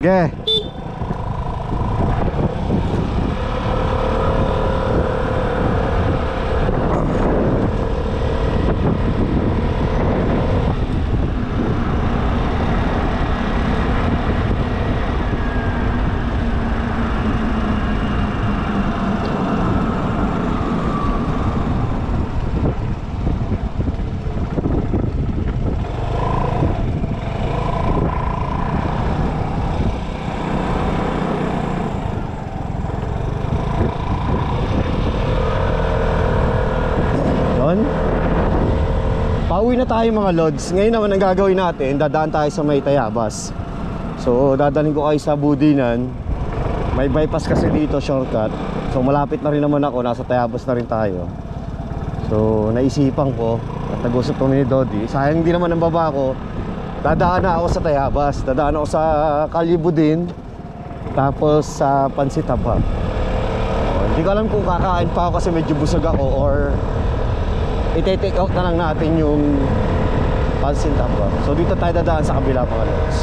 Okay. Pauwi na tayo mga lods. Ngayon naman ang gagawin natin, dadaan tayo sa may Tayabas. So dadalhin ko kayo sa Budinan. May bypass kasi dito, shortcut. So malapit na rin naman ako, nasa Tayabas na rin tayo. So naisipan ko at nag-usap kami ni Dodi, sayang din naman ang baba ko. Dadaan na ako sa Tayabas, dadaan ako sa Kalye Budin, tapos sa Pansitaba. Hindi ko alam kung kakain pa ako kasi medyo busog ako, or i-take out na lang natin yung Pansitaba. So dito tayo dadaan sa kabila mga lods.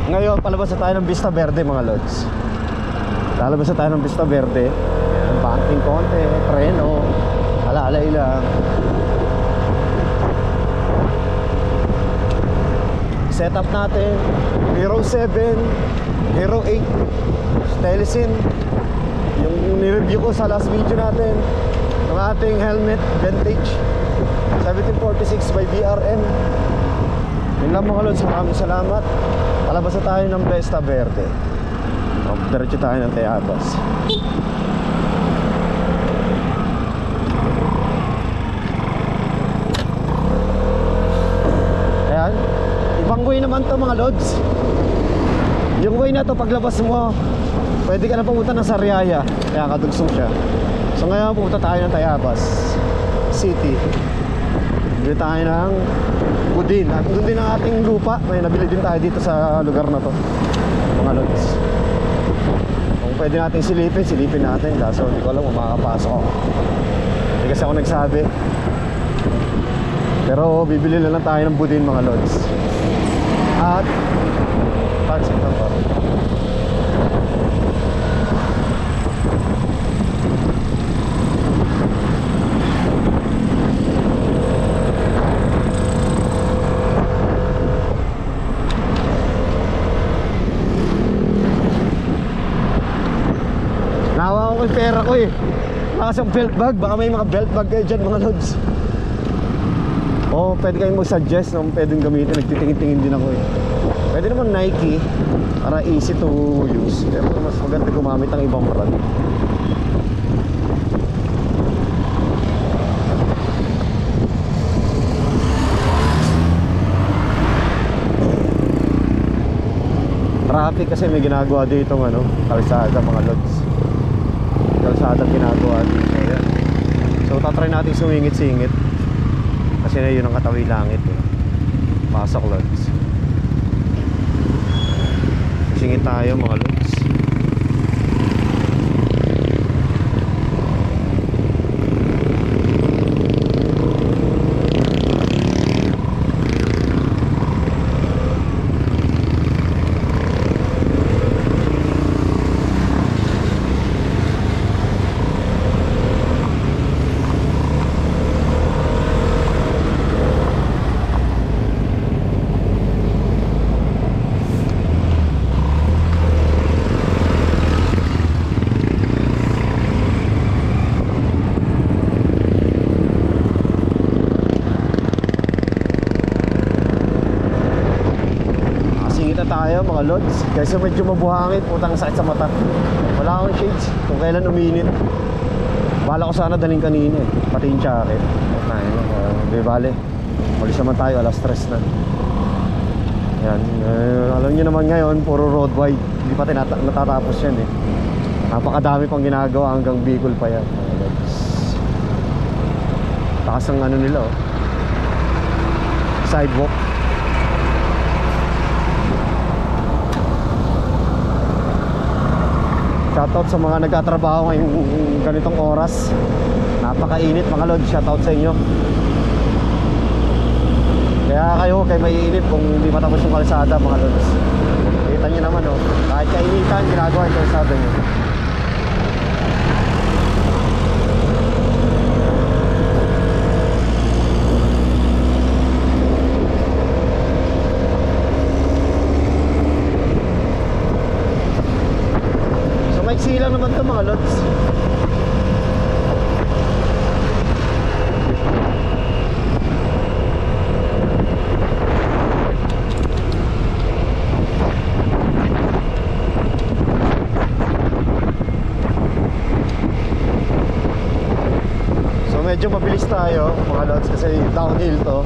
Ngayon, palabas na tayo ng Vista Verde mga lods. Lalabas na tayo ng Vista Verde. Ayan, banking konti, preno, ala-alay lang. Setup natin, Hero 7, Hero 8, Telesin. Yung nireview ko sa last video natin, ng ating helmet, Vintage 1746 by BRM. Yun lang mga lods, maraming salamat. Palabas na tayo ng Vista Verde. Diretso tayo ng Tayabas. Ayan, ibang way naman to mga lods. Yung way na to, paglabas mo, pwede ka na pumunta ng Sariaya, kaya kadugsong siya. So ngayon pumunta tayo ng Tayabas City. Bili tayo ng Budin. At doon din ang ating lupa. May nabili din tayo dito sa lugar na to mga lods. Kung pwede natin silipin, silipin natin. Kaso hindi ko alam kung makakapasok ako. Hindi kasi ako nagsabi. Pero bibili lang tayo ng Budin mga lods. At pansin na pa. Nawa ko yung pera ko eh. Nakasang belt bag. Baka may mga belt bag kayo dyan mga lods. O pwede kayong mag-suggest na pwedeng gamitin. Nagtitingin-tingin din ako eh. Pwede naman Nike para easy to use. Pero mas maganda gumamit ang ibang brand. Traffic kasi may ginagawa dito ng ano, kalsada mga lods. Kalsada ginagawa dito. Ayan. So tatry natin sumingit-singit. Kasi na yun ang katawi langit eh. Pasok lods. Singit tayo mga lods. mga lods. Kasi medyo mabuhangin, putang sakit sa mata. Wala akong shades kung kailan uminit. Bala ko sana daling kanina eh, pati yung jacket. Di bale, ulis naman tayo, alas 3 na. Yan, alam nyo naman ngayon, puro road wide. Hindi pa natatapos yan eh. Napakadami pang ginagawa hanggang Bicol pa yan. Takas ang ano nila oh, sidewalk. Shoutout sa mga nagtatrabaho ngayong ganitong oras. Napakainit mga lod, shoutout sa inyo. Kaya kayo maiinit kung hindi matapos yung kalsada mga lods. Kita nyo naman oh, kahit kainitan ginagawa yung kalsada nyo. So maiksi lang naman to mga lods. Medyo mabilis tayo mga lods kasi downhill to,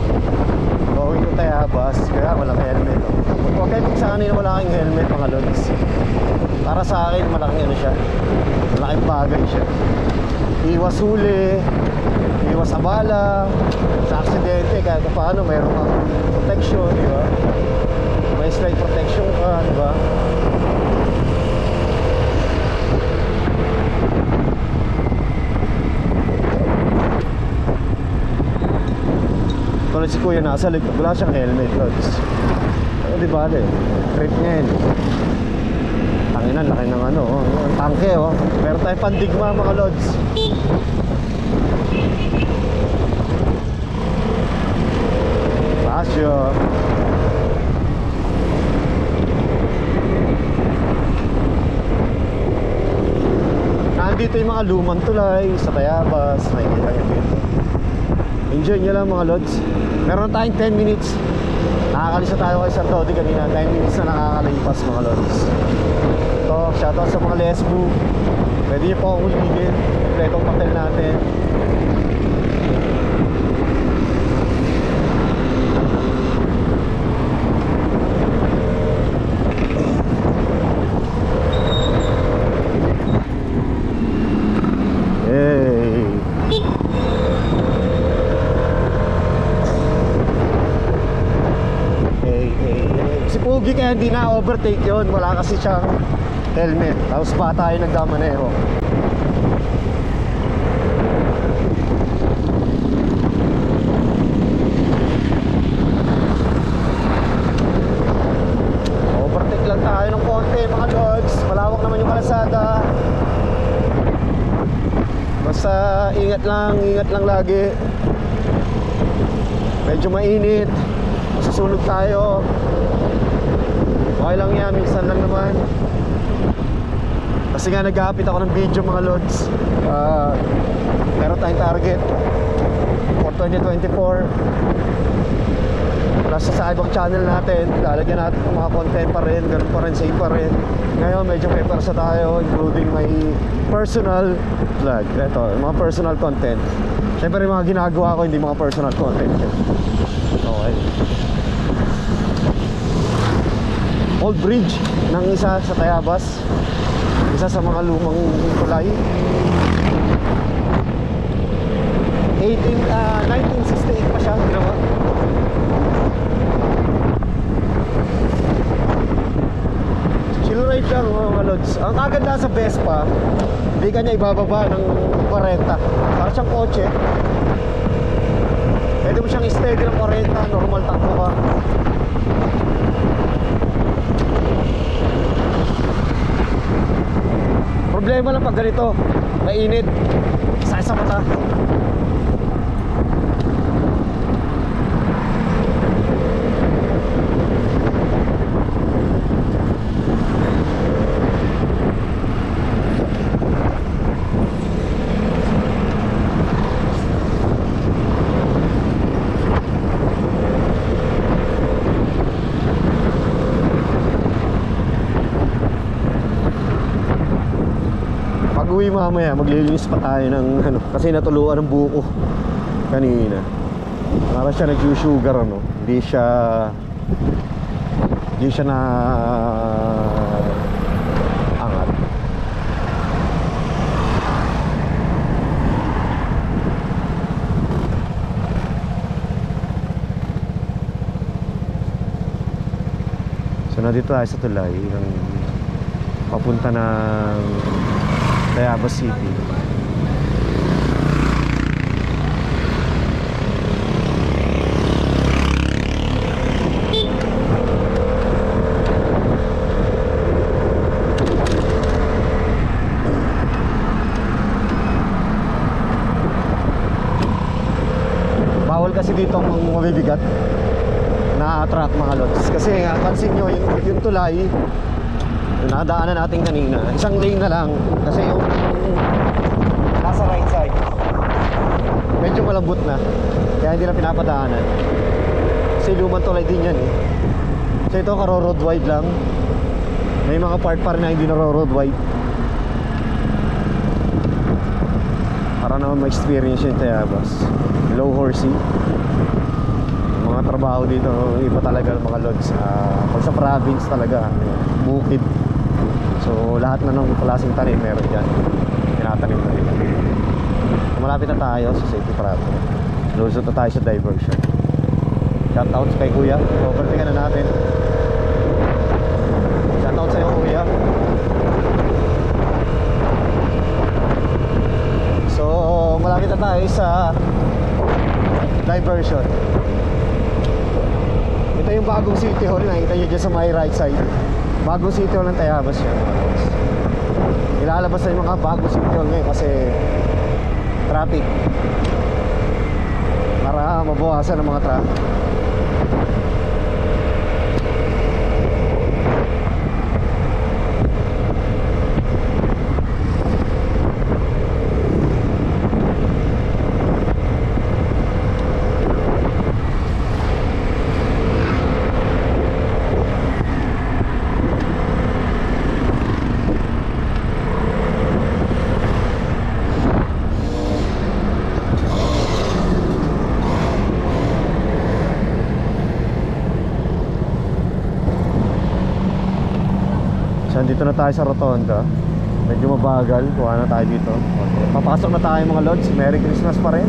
going to Tayabas, kaya walang helmet oh. Huwag kayo magsanay na wala kang helmet mga lods. Para sa akin malaking ano siya, malaking bagay siya. Iwas huli, iwas abala sa aksidente, kahit paano mayroon kang protection, di ba? May slide protection ka, di ba? Tulad si kuya nasa likod, wala siyang helmet lods. Pero di ba trip niya yun. Tanginan, laki ng ano oh, tangke oh. Meron tayong pandigma mga lods. Pasyo. Nandito yung mga lumang tulay sa Tayabas, nakikita nyo dito. Enjoy nyo lang mga lods. Meron tayong 10 minutes. Nakakalisa tayo kay Sir Dodi kanina. 10 minutes na nakakalipas mga lods. Ito, shoutout sa mga lesbo. Pwede nyo po akong uligin. Kompletong hotel natin. Pugi kaya hindi na overtake yun, wala kasi siyang helmet. Tapos pa tayo nagdamaneho. Overtake lang tayo ng konti mga lods. Malawak naman yung kalsada. Basta ingat lang lagi. Medyo mainit, masusunog tayo. Okay lang yan, minsan lang naman. Kasi nga nag-aapit ako ng video mga lods. Meron tayong target for 2024. Plus sa ibang channel natin, lalagyan natin mga content pa rin, ganun pa rin, safe pa rin. Ngayon medyo may persa tayo, including my personal vlog. Ito, mga personal content. Siyempre mga ginagawa ko, hindi mga personal content. Okay. Old bridge ng isa sa Tayabas, isa sa mga lumang tulay. 1968 pa siya, ginawa. Chill ride lang mga lods. Ang kaganda sa Vespa, hindi ka niya ibababa ng 40. Para siyang kotse. Pwede mo siyang steady ng 40, normal takbo ka. Problema lang pag ganito, mainit, sakit sa mata. uwi mamaya, maglilinis pa tayo ng ano, kasi natuluan ng buko kanina. Para siya nag-sugar ano, hindi siya na angat. So nandito tayo sa tulay ng papunta ng Tayabas City. Bawal kasi dito ang mabibigat na truck mga lods. Kasi nga, pansin nyo yung tulay, yung nadaanan natin kanina, isang lane na lang. Kasi yung nasa right side medyo malambot na, kaya hindi na pinapadaanan. Kasi lumang tulay din yan eh. So ito karo-road wide lang. May mga part pa rin na hindi na road wide, para naman ma-experience yung Tayabas. Low horsey. Mga trabaho dito iba talaga mga lods. Pag sa province talaga bukid, so lahat na ng klaseng tanim meron dyan, tinatanim na rin. Malapit na tayo sa safety prato. Lusot na tayo sa diversion. Shoutouts kay kuya, overtaken na natin. Shoutout sa'yo kuya. So malapit na tayo sa diversion. Ito yung bagong City Hall, nakikita nyo dyan sa my right side. Bagong City Hall ng Tayabas yan. Ilalabas na yung mga bagong City Hall ngayon kasi traffic, para mabawasan ng mga traffic. Dito na tayo sa Rotonda. Medyo mabagal, kuha na tayo dito. Okay. Papasok na tayo mga lods. Merry Christmas pa rin.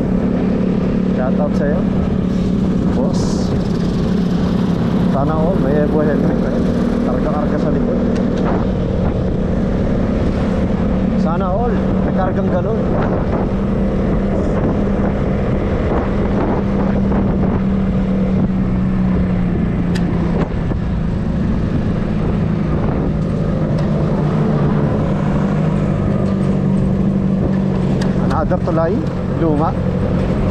Shoutout sa'yo boss. Sana all may Evo Henry. Karga-karga sa likod. Sana all may kargang galon. Another tulay, luma,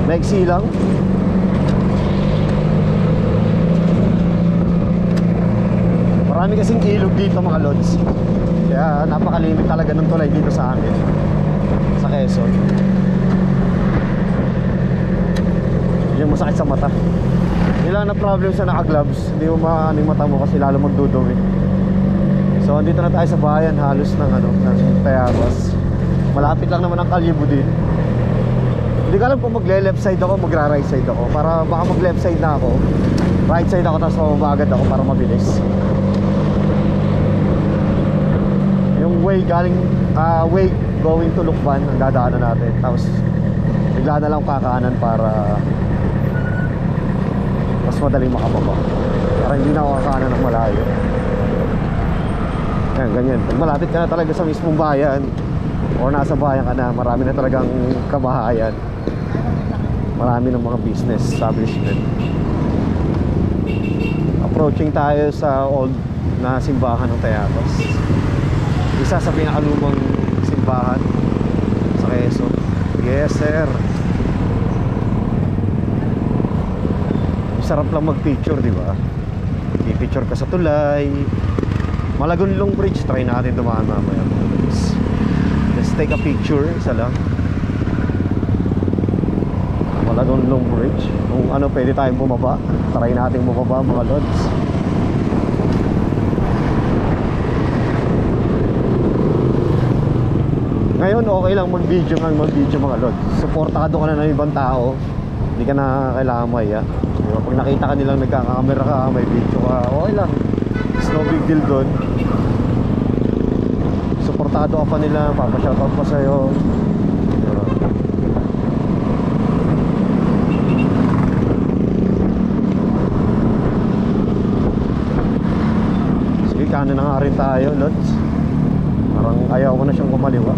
maigsi lang. Marami kasing ilog dito mga lods, kaya napakalimit talaga ng tulay dito sa amin, sa Quezon. Yung masakit sa mata. Ilan na problem sa naka-gloves, hindi mo maano yung mata mo kasi lalo magdudumi. So andito na tayo sa bayan halos ng ng Tayabas. Malapit lang naman ang Kalyebu din. Hindi ko alam kung magle-left side ako, magra-right side ako. Para baka mag-left side na ako, right side ako, tapos mababa agad ako para mabilis. Yung way galing, way going to Lukban ang dadaanan natin. Tapos bigla na lang kakanan para mas madaling makababa. Para hindi na ako kakanan ng malayo. Yan, ganyan. Pag malapit ka na talaga sa mismong bayan, o nasa bayan ka na, marami na talagang kabahayan, marami ng mga business establishment. Approaching tayo sa old na simbahan ng Tayabas, isa sa pinakalumang simbahan sa Quezon. Yes sir. Sarap lang mag-picture, di ba? I-picture ka sa tulay. Malagonlong Bridge, try natin dumaan mamaya. Let's take a picture, isa lang. Malagonlong Bridge. Kung ano pwede tayong bumaba, try natin bumaba mga lods. Ngayon okay lang mag-video mga lods. Supportado ka na ng ibang tao. Hindi ka na kailangan maya. Diba? Pag nakita ka nilang nagkakakamera ka, may video ka, okay lang. It's no big deal doon. Supportado ka pa nila, papashoutout pa sa'yo. Diba? Sige, kanan na nga rin tayo, lods. Parang ayaw ko na siyang kumaliwa.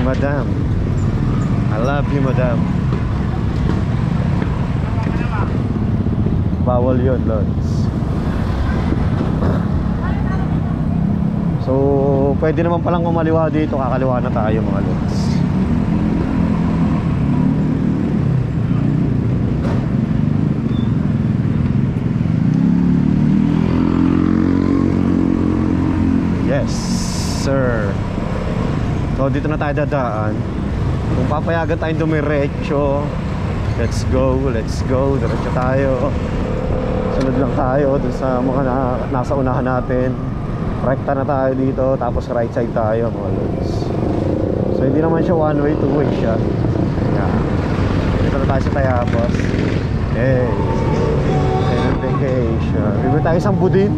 Madam, I love you, madam. Bawal yun, lods. So, pwede naman palang kumaliwa dito. Kakaliwa na tayo, mga lods. Yes, sir. So dito na tayo dadaan. Kung papayagan tayong dumiretso, let's go, diretso tayo. Sunod lang tayo dun sa mga nasa unahan natin. Rekta na tayo dito, tapos right side tayo, mga lods. So hindi naman siya one way, two way siya. Yeah. Dito na tayo sa Tayabas. Hey, vacation. Bibili tayo isang budin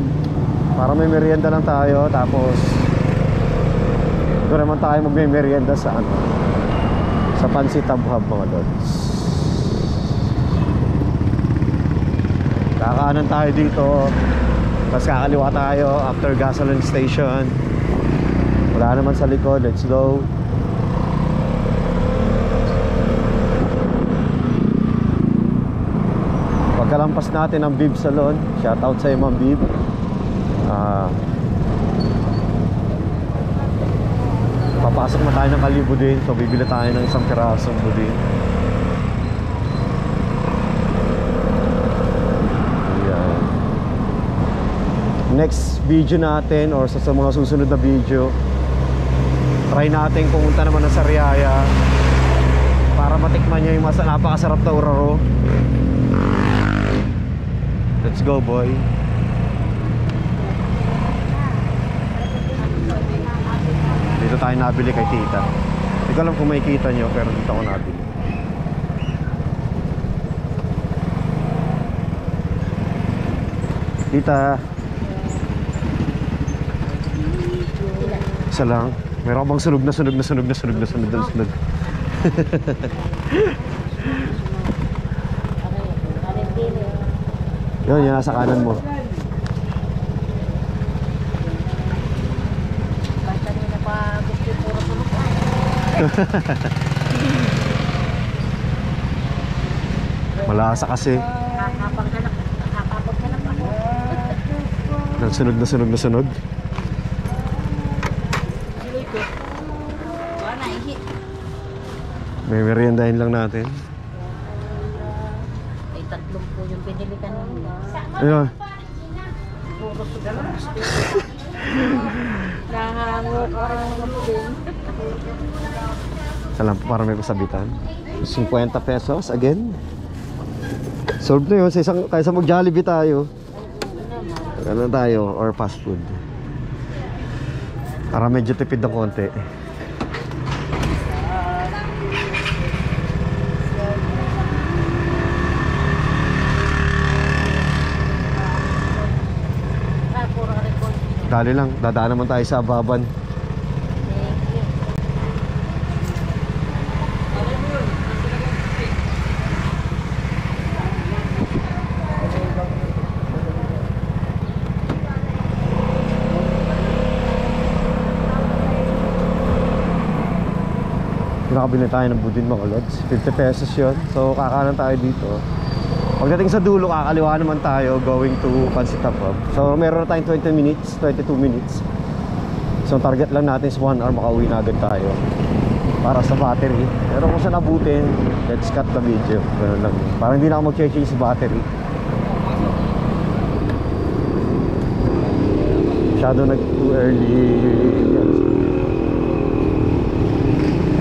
para may merienda lang tayo. Tapos doon naman tayo magme-merienda sa ano, sa Pansit Tabhab, mga lods. Kakaanan tayo dito, tapos kakaliwa tayo after gasoline station. Wala naman sa likod, let's go. Pagkalampas natin ang Bib Salon, shoutout sa Ma'am Bib. Papasok na tayo ng Kalibudin. So bibili tayo ng isang pirasong budin. Ayan. Next video natin, or sa mga susunod na video, try natin pumunta naman ng Sariaya para matikman nyo yung napakasarap na uraro. Let's go, boy. Dito tayo nabili kay tita. Hindi ko alam kung may kita nyo, pero dito ako nabili. Tita, isa lang. Meron ka bang sunog na sunog? Yun, yan nasa kanan mo. Malasa kasi. Nagsunog. May meriendahin lang natin. Ay, 3 po yung binili kanina. Ayun. Puro sugar. Nahango ka rin ng din. Salam po para may kasabitan. 50 pesos again. Solve na yun. Kaysa mag-Jollibee tayo. Ano tayo? Or fast food. Para medyo tipid ng konti. Dali lang, dadaan naman tayo sa Ababan. Nakabili tayo ng budin, mga lods. 50 pesos yun. So kakanan tayo dito. Pagdating sa dulo, kakaliwa naman tayo going to Pansit Tabhab. So meron na tayong 20 minutes, 22 minutes. So target lang natin is 1 hour, makauwi na agad tayo para sa battery. Pero kung saan abutin, let's cut the video. Ganun lang. Parang hindi na ako mag-change sa battery. Masyado too early.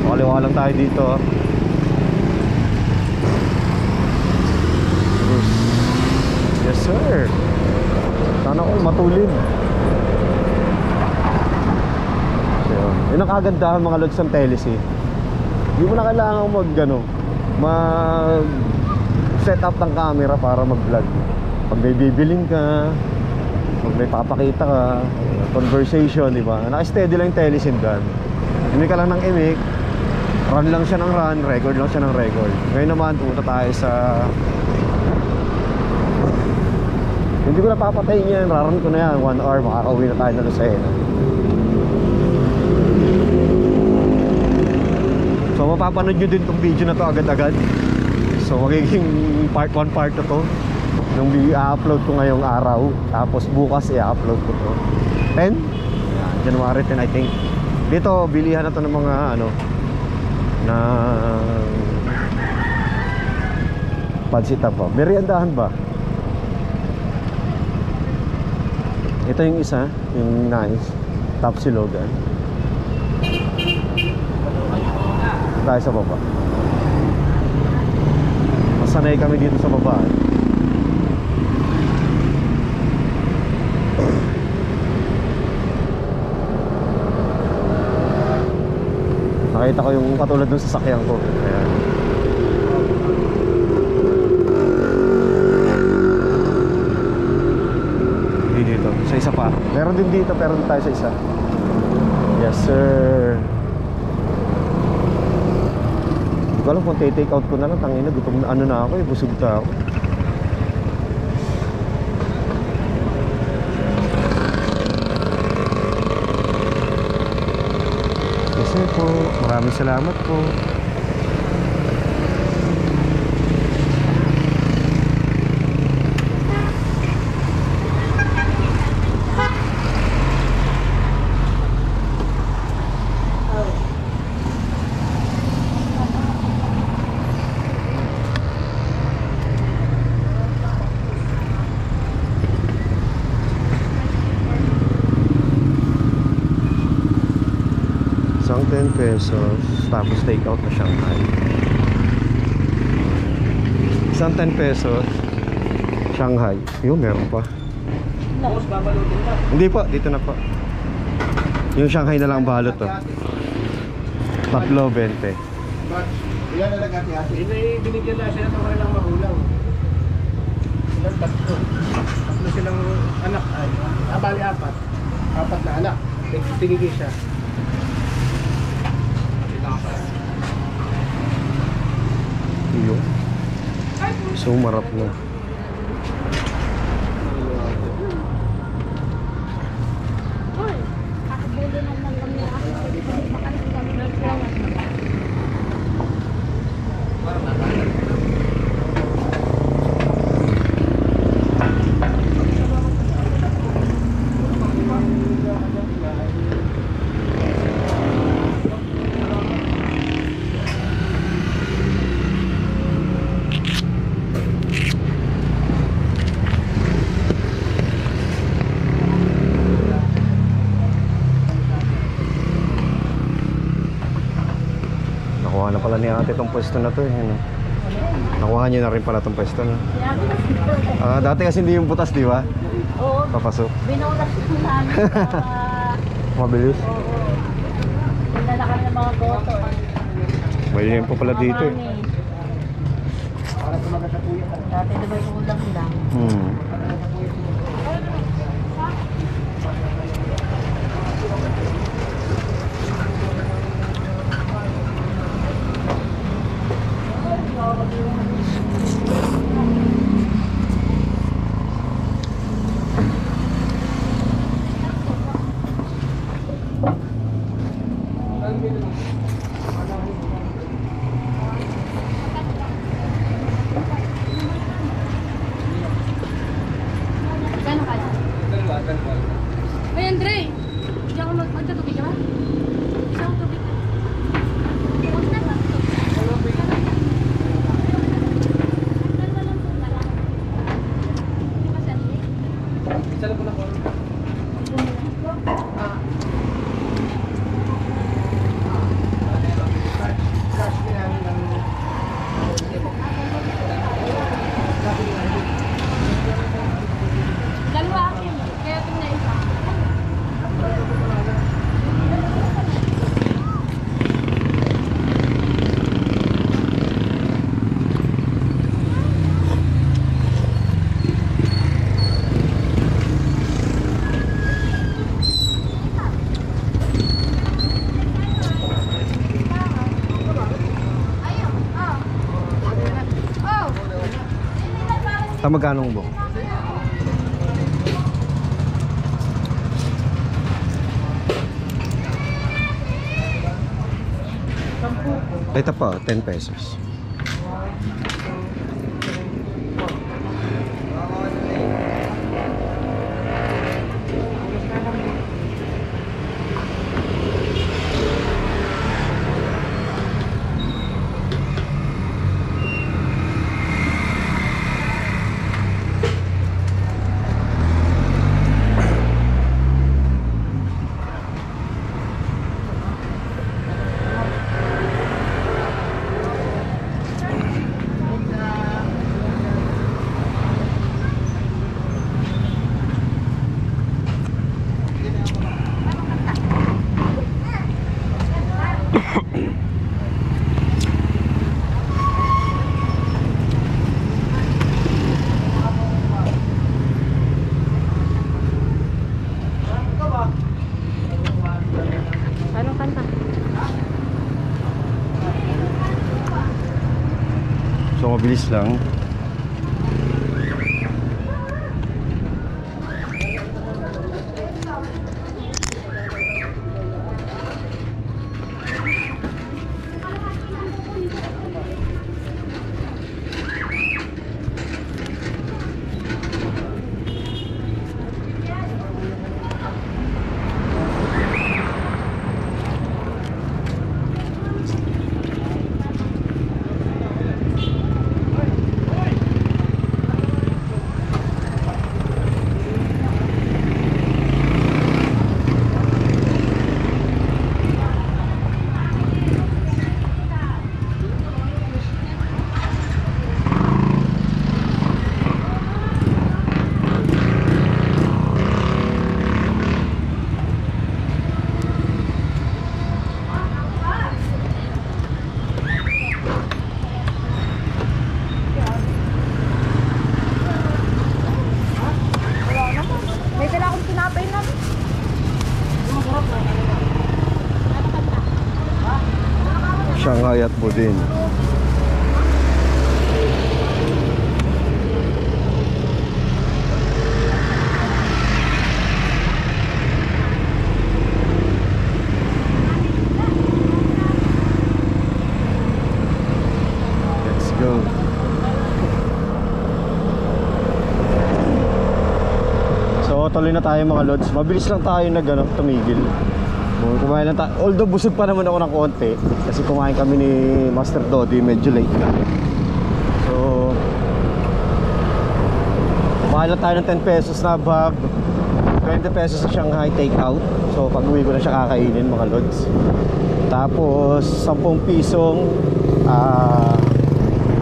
Kaliwa lang tayo dito. Yes sir. Sana all matulid. So, yun ang kagandahan mga lods ng Telesy. Hindi mo na kailangan mag set up ng camera para mag vlog. Pag may bibiling ka, pag may papakita ka, conversation, di ba? Naka-steady lang yung Telesy dyan. Imik ka lang ng imik, run lang siya ng run, record lang siya ng record. Ngayon naman, pumunta tayo sa... Hindi ko na papatayin yan, rarun ko na yan, 1 hour, makakauwi na tayo na Lucena. So mapapanood nyo din tong video na to agad-agad. So magiging part 1 part 2 to nung i-upload ko ngayong araw. Tapos bukas i-upload ko to 10? January 10 I think. Dito bilihan na to ng mga na pansita pa. Meriendahan ba? Ito yung isa, yung nice Tapsilogan. Tayo sa baba. Masanay kami dito sa baba. Nakita ko yung katulad ng sasakyan ko. Ayan. Hindi dito. Sa isa pa. Meron din dito pero tayo sa isa. Yes sir. Hindi ko alam kung take out ko na lang. Tangina, gutom na na ako eh. Busog na ako. Yes sir po. Maraming salamat po. Isang 10 pesos tapos take out na Shanghai. Isang 10 pesos Shanghai. Yun, meron pa. Hindi po, dito na po. Yung Shanghai na lang balot to. Tatlo 20. Ilan na lang ati-ati? Binigyan na sila ng kanilang magulang. Ilan? Tatlo. Tatlo silang anak ay. Bali apat. Apat na anak. Tingigi siya. Iyo. So marap na. Nakuha na pala ni ate itong pwesto na to eh. Nakuha niya na rin pala itong pwesto na. Dati kasi hindi yung butas, di ba? Oo. Papasok. Binulas ko namin Mabilis. oo. Nagdala kami ng mga goto. May po pala dito eh. Dati na may kulang lang. Ay, Andre! Hindi ako magkatubig ka ba? Isa akong tubig. Huwag na ba? Isa lang po na po. Magkano mo? Ito pa, 10 pesos. Anong kanta? So mabilis lang. May dala akong tinapay na. Shanghai at Budin. Let's go. So tuloy na tayo mga lods. Mabilis lang tayo tumigil. Kumain lang tayo. Although busog pa naman ako ng konti kasi kumain kami ni Master Dodi, medyo late na. So kumain lang tayo ng 10 pesos na bag, 20 pesos sa Shanghai take out. So pag uwi ko na siya kakainin mga lods. Tapos 10 pisong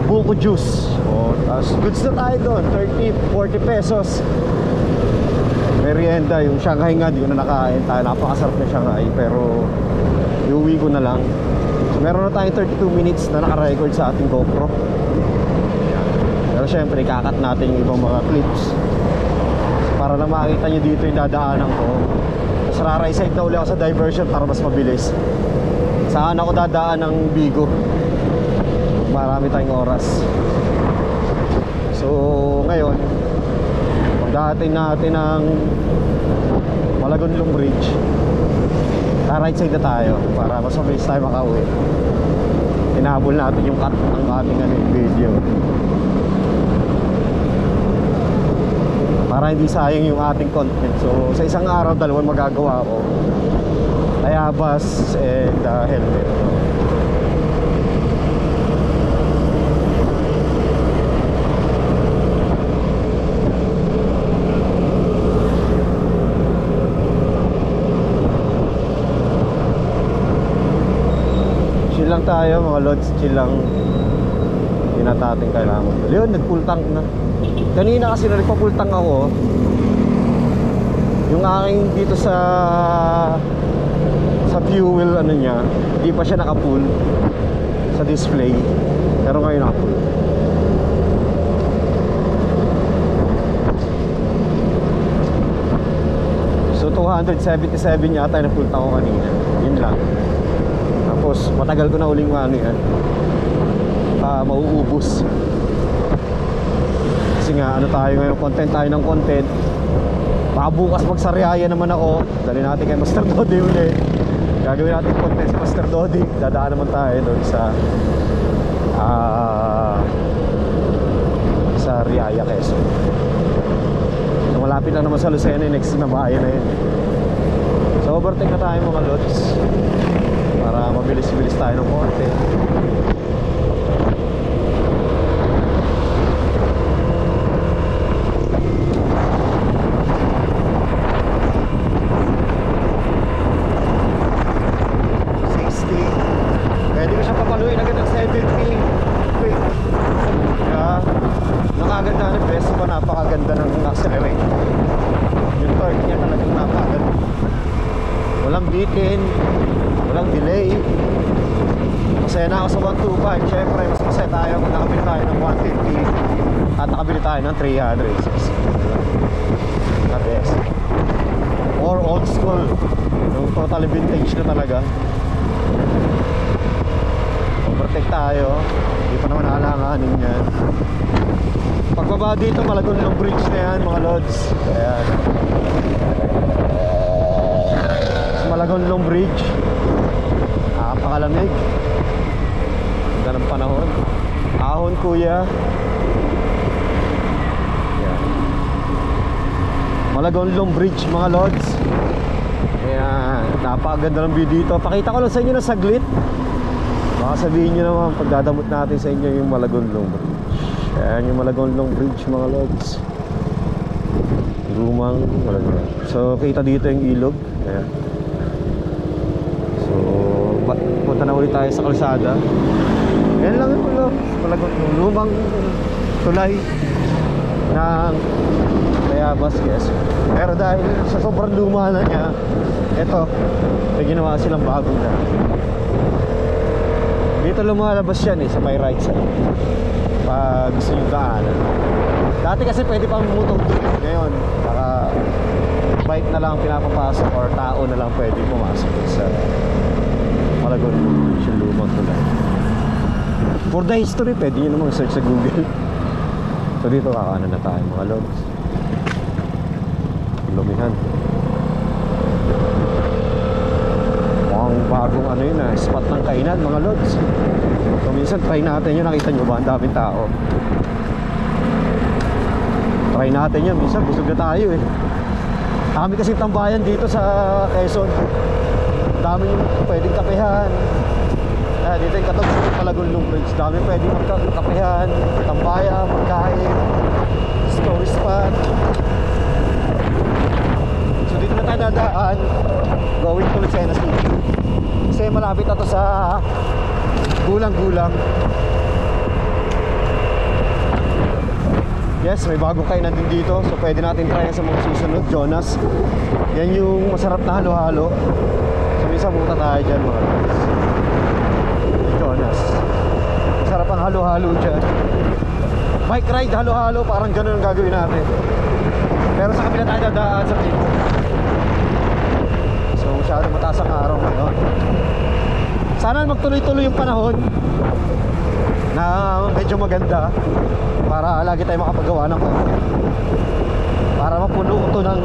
buko juice. Tapos goods na tayo doon, 30-40 pesos. Merienda, yung Shanghai nga, di ko na nakain tayo. Napakasarap na Shanghai, pero iuwi ko na lang. So meron na tayong 32 minutes na naka-record sa ating GoPro. Pero syempre, kakat natin yung ibang mga clips para lang makita nyo dito yung dadaanan ko. Tapos raray side na uli ako sa diversion para mas mabilis. Saan ako dadaan ng Bigo? Marami tayong oras. So ngayon, pagdating natin ng Malagonlong Bridge, right side na tayo para mas mabilis tayo makauwi. Hinahabol natin yung cut ng ating video para hindi sayang yung ating content. So sa isang araw, dalawang magagawa ko, Tayabas and helmet. Chill lang tayo mga lods, chill lang. Hindi na natin kailangan. Leon, nag-full tank na. Kanina kasi nagpa-full tank ako. Yung aking dito sa fuel ano niya, hindi pa siya naka-full sa display. Pero ngayon naka-full. So 277 yata na full tank ko kanina. Yun lang. Tapos matagal ko na uling ano yan, mauubos kasi nga ano tayo ngayon, content tayo ng content. Baka bukas magsariaya naman ako. Dali natin kay Master Dodi ulit. Gagawin natin content sa Master Dodi. Dadaan naman tayo doon sa Riaya, Quezon. So, malapit lang naman sa Lucena, next na bayan na yun. So overtake na tayo mga lods para mabilis-bilis tayo ng konti. Pwede ko siya papaluin agad ng 70. Quick. Kaya nakaganda ng beso pa, napakaganda ng accelerate. Yung torque niya talagang napakaganda. Walang bitin, walang delay. Masaya na ako sa 125. Siyempre mas masaya tayo kung nakabili tayo ng 150 at nakabili tayo ng 300. The best. Or old school, yung totally vintage na talaga. Overtake tayo, hindi pa naman alanganin yan. Pagbaba dito, Malagonlong Bridge na yan mga lods. Ayan, Malagonlong Bridge. Napakalamig. Ganda ng panahon. Ahon kuya. Ayan, Malagonlong Bridge mga lods. Ayan, napakaganda ng view dito. Pakita ko lang sa inyo na saglit. Baka sabihin nyo naman, pagdadamot natin sa inyo yung Malagonlong Bridge. Ayan yung Malagonlong Bridge mga lods. Lumang Malagonlong. So kita dito yung ilog. Ayan. So punta na ulit tayo sa kalsada. Ayan lang yung Malagonlong. Lumang tulay ng Tayabas, yes. Pero dahil sa sobrang luma na niya, eto, may ginawa silang bagong na. Dito lumalabas yan sa may right side pag gusto nyo daanan. Dati kasi pwede pang motor doon. Ngayon bike na lang pinapapasok or tao na lang pwede pumasok sa Malagonlong Bridge, yung lumang tulay. For the history, pwede nyo naman search sa Google. So dito kakanan na tayo mga logs. Lumihan. Ang bagong yun spot ng kainan mga lods. So minsan try natin yun, nakita nyo ba ang daming tao. Try natin yun, minsan busog na tayo Kami kasi tambayan dito sa Quezon. Dami yung pwedeng kapehan. Dito yung katog sa Malagonlong Bridge. Dami pwedeng magkapehan, tambayan, magkain, story spot. So dito na tayo dadaan, going to Lucena City. Kasi malapit na to sa Gulang-Gulang. Yes, may bagong kainan din dito. So pwede natin try sa mga susunod. Jonas. Yan yung masarap na halo-halo. So minsan pumunta tayo dyan mga guys. Jonas. Masarap ang halo-halo dyan. Bike ride, halo-halo. Parang ganun ang gagawin natin. Pero sa kabila tayo dadaan sa dito. So masyado mataas ang araw ngayon. Sana magtuloy-tuloy yung panahon na medyo maganda para lagi tayo makapagawa ng content, para mapuno ito ng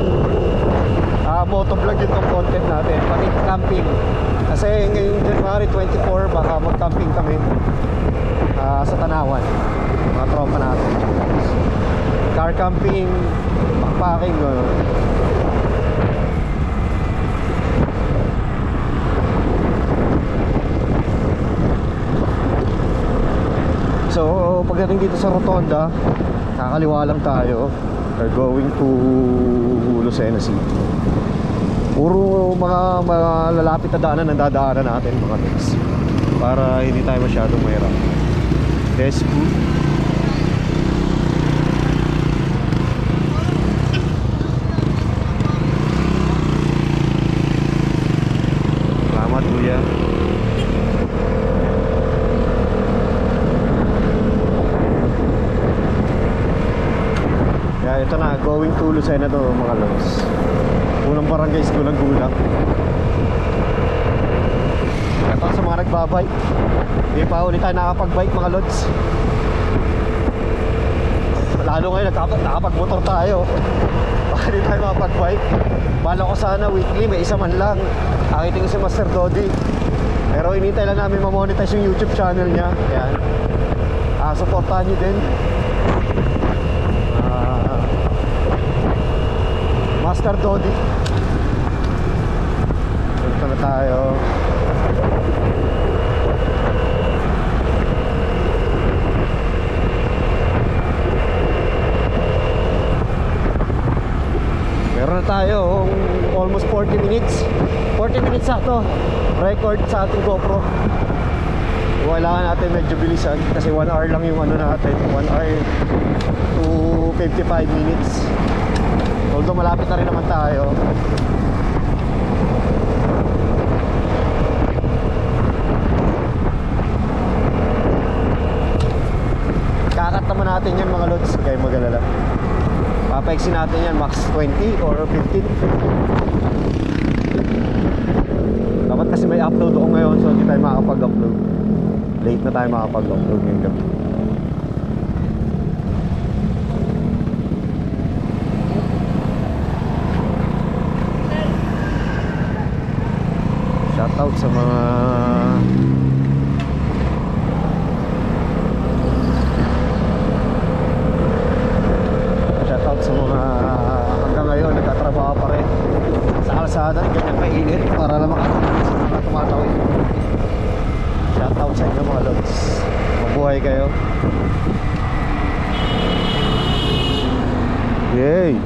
motovlog itong content natin, pati camping. Kasi ngayong January 24 baka mag-camping kami sa Tanawan, mga tropa natin. Car camping, backpacking, gano'n. So pagdating dito sa Rotonda, kakaliwa lang tayo. We're going to Lucena City. Puro mga lalapit na daanan ang dadaanan natin mga guys, para hindi tayo masyadong mahirap. Despo. Salamat kuya. Ito na, going to Lucena to mga lods. Unang barangay is Gulang-Gulang. Ito sa mga nagbabike. Hindi pa ulit tayo nakapag-bike mga lods. Lalo ngayon nakapag-motor tayo. Baka di tayo makapag-bike. Bala ko sana weekly may isa man lang. Akitin ko si Master Dodi. Pero inintay lang namin ma-monetize yung YouTube channel niya. Ayan. Supportahan nyo din. Master Dodi. Punta na tayo. Meron na tayo almost 40 minutes. 40 minutes sakto. Record sa ating GoPro. Kailangan natin medyo bilisan kasi 1 hour lang yung ano natin. 1 hour to 55 minutes. Although malapit na rin naman tayo. Kakat naman natin yan mga lods. Kaya mag-alala. Papaiksin natin yan max 20 or 15. Dapat kasi may upload ako ngayon, so hindi tayo makakapag-upload. Late na tayo makakapag-upload ngayong gabi. Shoutout sa mga hanggang ngayon nagtatrabaho pa rin sa kalsada, ganyan kainit para lang makatulong sa mga tumatawid. Shoutout sa inyo mga lods, mabuhay kayo. Yay!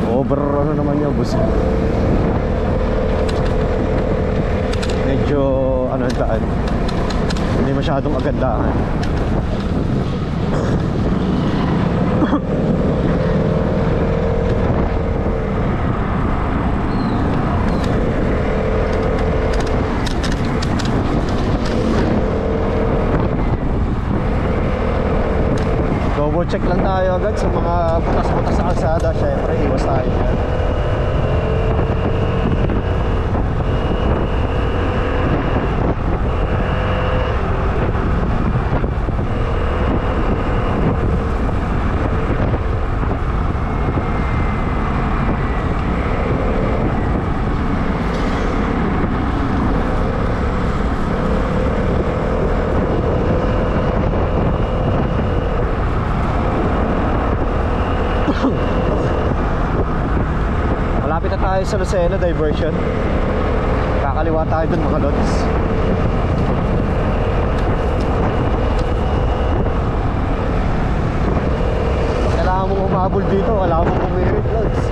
Over ano naman yung bus. Medyo ano ang daan, hindi masyadong agandahan. Double check lang tayo agad sa mga butas-butas sa kalsada. Syempre, iwas tayo dyan. Malapit na tayo sa Lucena diversion. Kakaliwa tayo dun mga lods. Kailangan mong umabol dito, wala mong bumirit lods.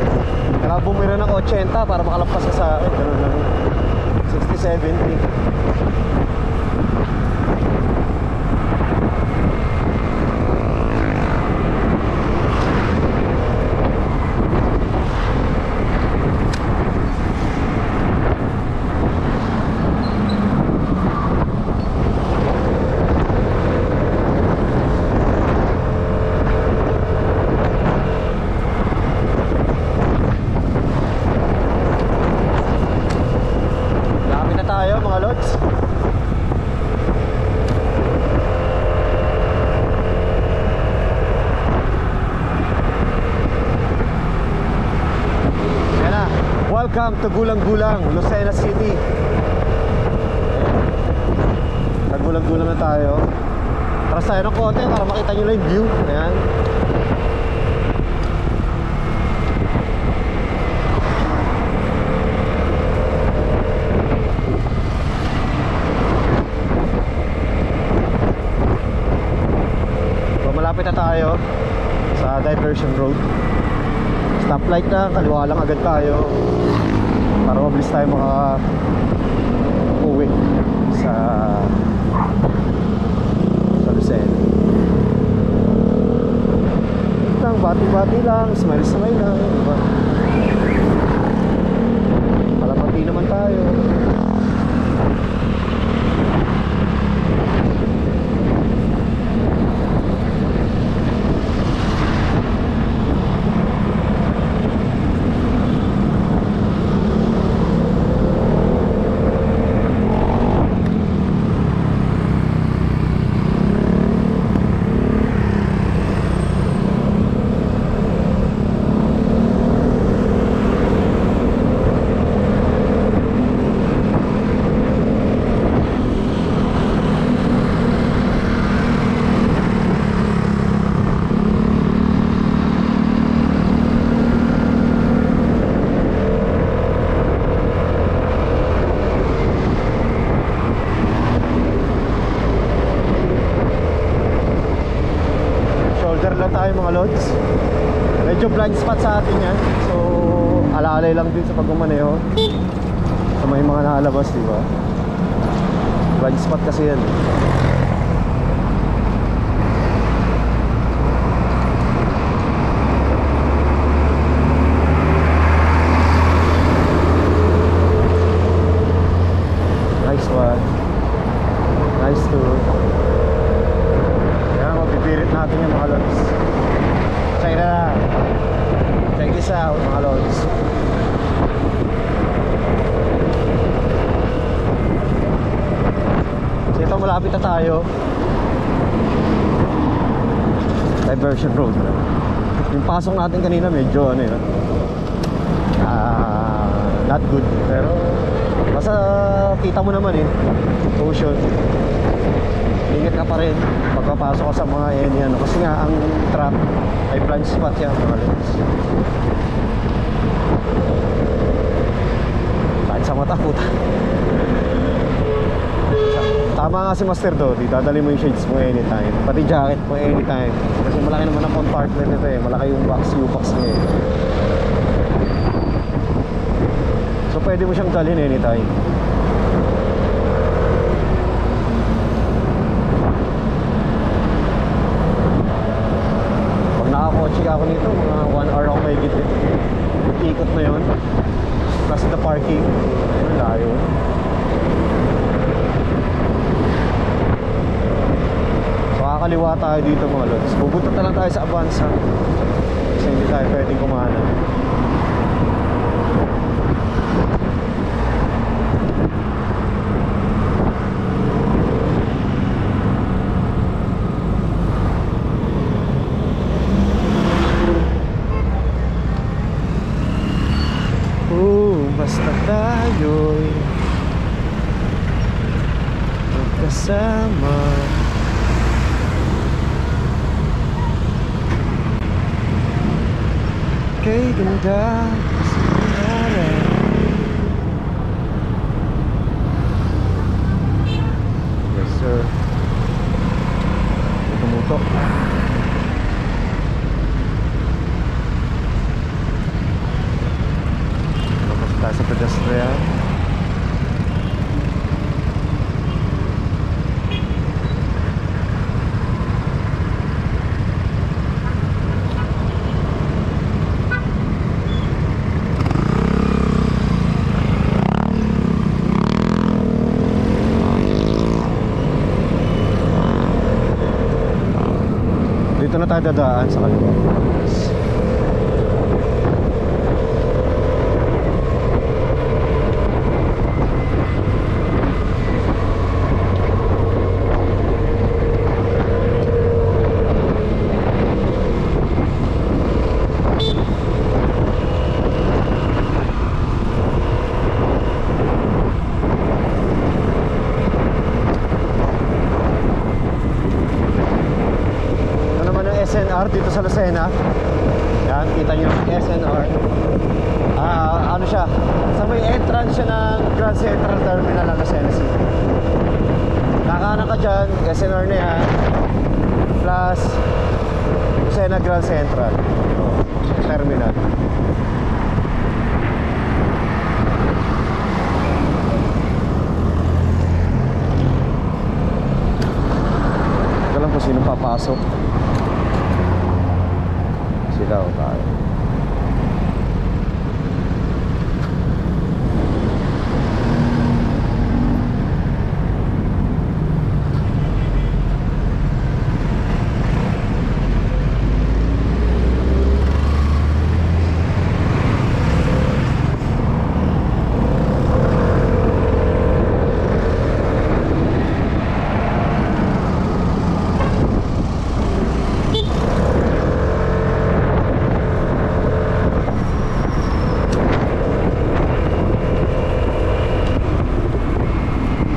Kailangan bumira ng 80 para makalampas ka sa akin. Ganun lang 60-70. Welcome to Gulang-Gulang, Lucena City. Naggulang-gulang na tayo. Tara tayo ng konti para makita nyo lang yung view. Ayan. So, malapit na tayo sa diversion road. Stoplight na, kaliwa lang agad tayo para mabilis tayo uwi sa Lucena. Lang, bati-bati lang, smile-smile lang, diba? Palapati naman tayo. tayo mga lods. Medyo blind spot sa atin yan. So alaalay lang din sa pagmamaneho. Sa may mga nakalabas, di ba? Blind spot kasi yan. Nice one. Nice too. Kaya mapipirit natin yung mga lods. Check na lang. Check this out mga lods. So ito malapit na tayo. Diversion road na. Yung pasok natin kanina medyo ano yun, not good. Pero basta kita mo naman ocean. Ingat ka pa rin pagpapasok ka sa mga yan. Kasi nga ang trap ay blind spot yan mga lods. Kahit sa mata puta. Tama nga si Master Dodi, dadali mo yung shades mo anytime. Pati jacket mo anytime. Kasi malaki naman ang compartment nito malaki yung box, U-box niya So pwede mo siyang dalhin anytime. Pag nakakotse ako nito, mga 1 hour ako may gitip. Ikot na yun. Plus the parking. Ayun, layo. So kakaliwa tayo dito mga lods. Bubuntot na lang tayo sa Avanza. Kasi hindi tayo pwedeng kumanan. Basta tayo'y magkasama. Kay ganda sa pangalan. Yes sir. Tumutok. Tayo sa pedestrian. Dito na tayo dadaan sa kaliwa. SNR dito sa Lucena. Yan, kita nyo yung SNR. Ano siya? Sa may entrance siya ng Grand Central Terminal ng Lucena City. Kakanan ka dyan, SNR na yan. Plus Lucena Grand Central Terminal. Ito lang kung sino papasok. Sila o tayo.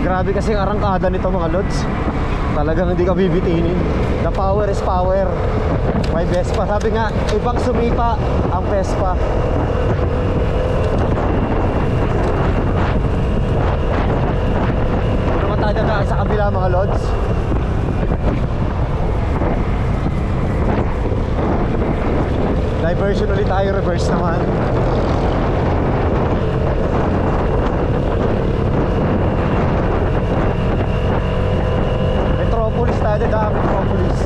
Grabe kasi ang arangkada nito mga lods. Talagang hindi ka bibitinin. The power is power. May Vespa. Sabi nga, ibang sumipa ang Vespa. Ito naman tayo dadaan sa kabila mga lods. Diversion ulit tayo, reverse naman. Metropolis tayo, dami Metropolis.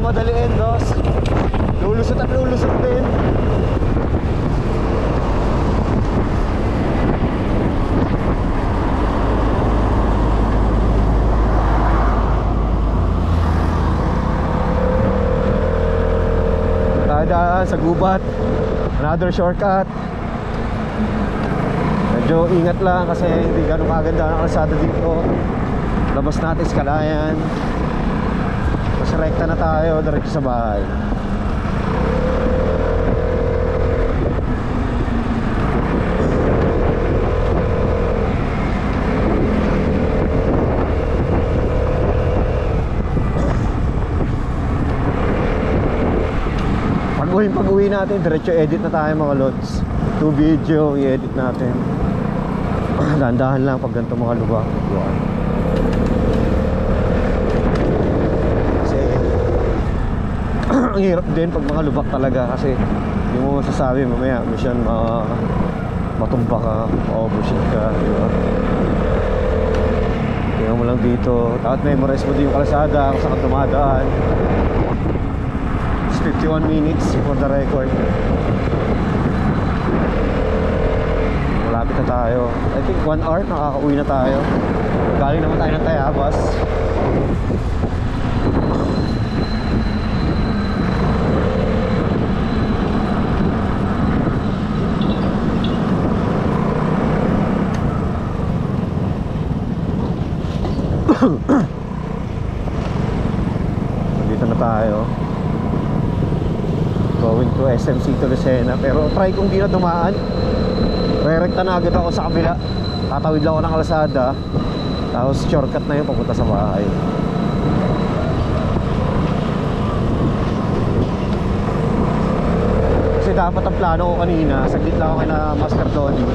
Madaliin, dos. Lulusot at lulusot din. Daan sa gubat. Another shortcut. Medyo ingat lang kasi hindi ganun kaganda ang kalsada dito. Labas natin sa Kalayan. Mas rekta na tayo, diretso sa bahay. Pag-uwi natin, diretso edit na tayo mga lods. 2 video, i-edit natin. Dahan-dahan lang pag ganito mga lugar. Ang hirap din pag mga lubak talaga kasi hindi mo masasabi mamaya mission matumba ka, ma-overshoot ka, di ba? Tingnan mo lang dito, dapat memorize mo din yung kalsada kung saan ka dumadaan. It's 51 minutes for the record. Malapit na tayo. I think 1 hour nakaka-uwi na tayo. Galing naman tayo ng Tayabas. Dito na tayo. Going to SMC to Lucena. Pero try kong di na dumaan. Rerekta na agad ako sa kabila. Tatawid lang ako ng kalsada. Tapos shortcut na yun papunta sa bahay. Kasi dapat ang plano ko kanina, saglit lang ako kay na Master Tony.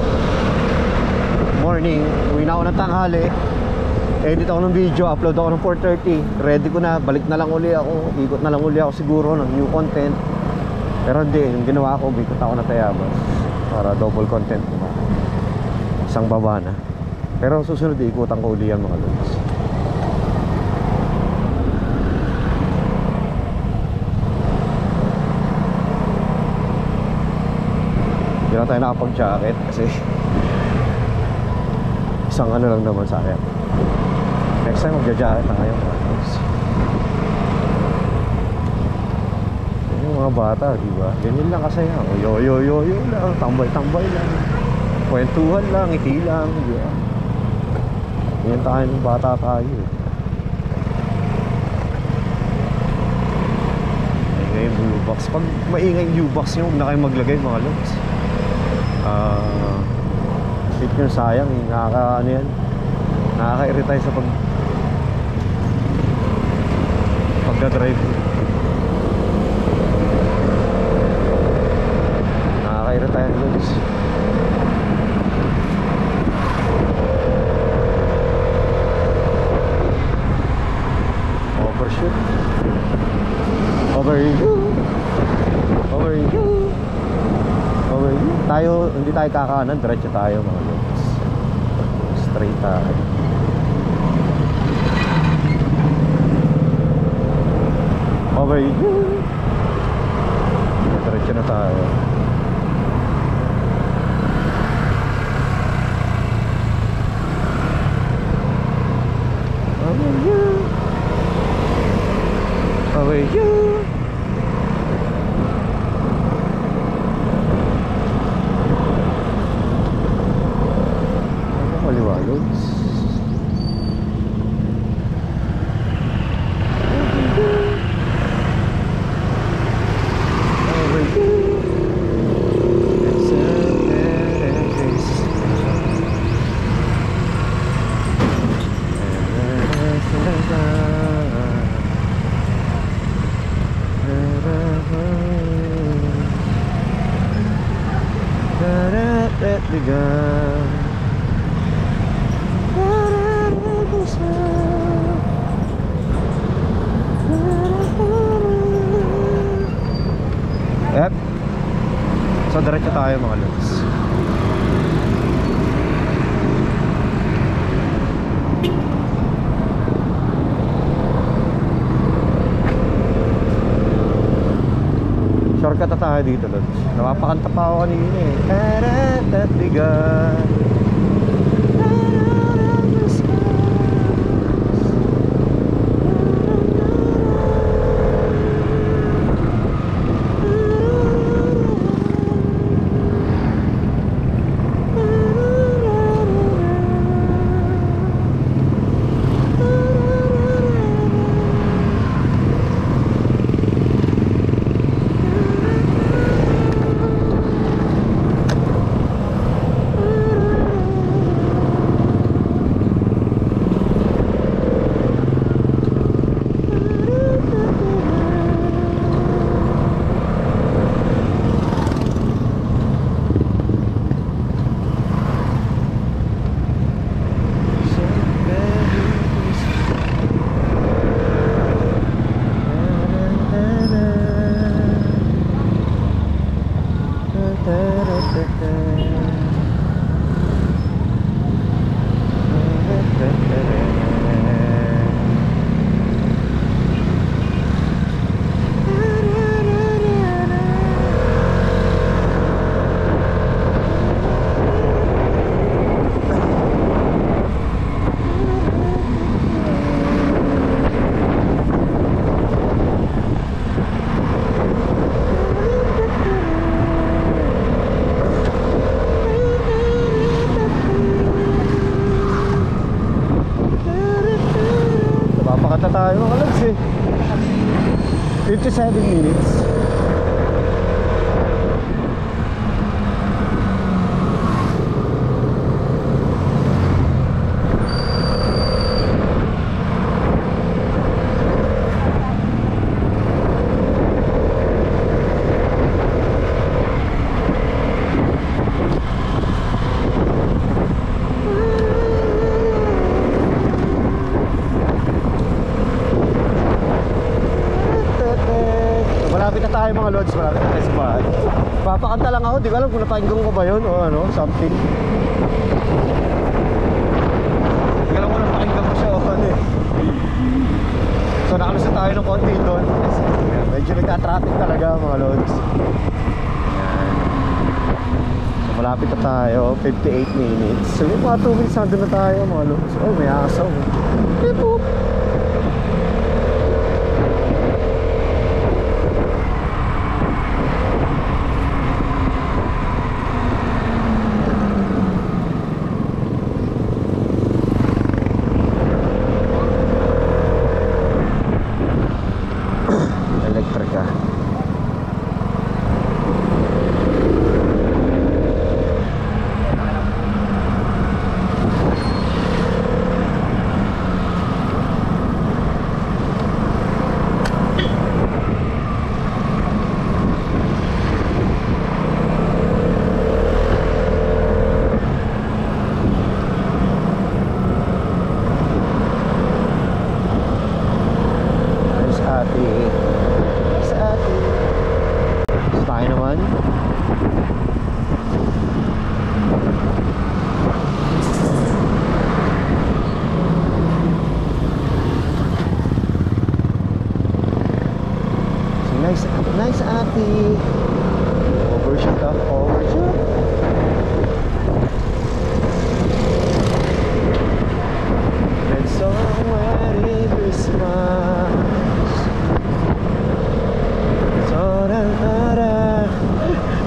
Morning, uwi na ako ng tanghali. Edit ako ng video, upload ako ng 4:30. Ready ko na, balik na lang uli ako. Ikot na lang uli ako siguro ng new content. Pero hindi, yung ginawa ko, ikot ako na Tayabas para double content diba? Isang baba na. Pero susunod, ikutan ko uli yan mga lods. Hindi na tayo nakapag-jacket kasi isang ano lang naman sa akin. Next time magja-jacket na kayo mga lods. Yung mga bata, di ba? Ganyan lang kasi yan. Yo lang, tambay-tambay lang. Kwentuhan lang, ngiti lang, di ba? Ganyan tayo ng bata tayo. Maingay yung blue box. Pag maingay yung blue box nyo, huwag na kayo maglagay mga lods. Hit nyo sayang, nakaka-ano yan. Nakaka-irritay sa pagdadrive. Nakaka-irritay yan lods. Overshoot. Over you. Tayo, hindi tayo kakanan, diretso tayo mga lods. Straight tayo. Over you. Diretso na tayo. Over you. Over you. Kaliwa lods. Over you. tayo mga lods. Shortcut na tayo dito lods. Napapakanta pa ako kanina eh. Taratatigan. Napapakanta tayo mga lods eh. 57 minutes. Malapit na tayo mga lods, malapit na tayo sa bahay. Papakanta lang ako, di ko alam kung napakinggan ko ba yun o ano, something. Di ko alam kung napakinggan ko siya o ano eh. So nakalusan tayo ng konti doon. Medyo nagka-traffic talaga mga lods. Yan. So malapit na tayo, 58 minutes. So yung mga 2 minutes nandun na tayo mga lods. Oh, may asaw. Beep boop. Elektrika. Tayo naman. So nice ate. Overshoot ah, overshoot. Let's somewhere in Christmas.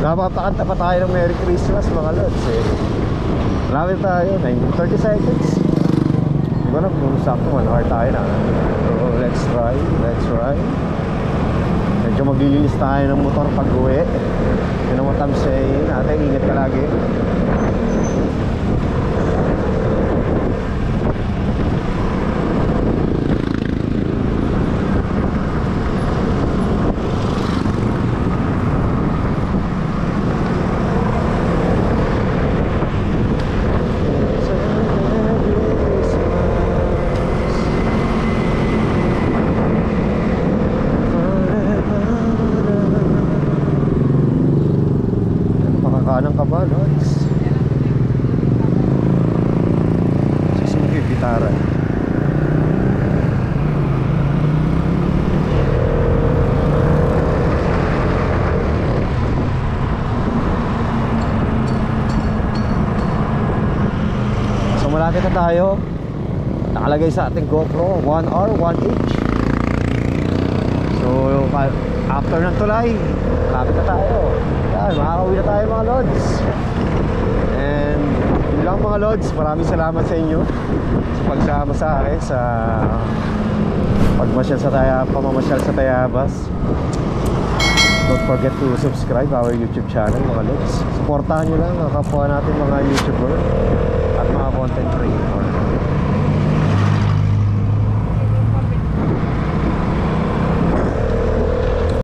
Napapakanta pa tayo ng Merry Christmas mga lods eh. Marami tayo, 30 seconds. Hindi ko alam kung sakto 1 hour tayo na. So let's try. Medyo maglilinis tayo ng motor pag uwi. Yun ang what I'm saying. Ate, ingat ka lagi. Baliktaran. So malapit na tayo. Nakalagay sa ating GoPro 1 hour, 1 inch. So after ng tulay, malapit na tayo. Yan, makakauwi na tayo mga lods. And yun lang mga lods, maraming salamat sa inyo sa pagsama sa akin sa pamamasyal sa Tayabas. Don't forget to subscribe our YouTube channel mga lods. Supportahan nyo lang mga kapwa natin mga YouTuber at mga content creator.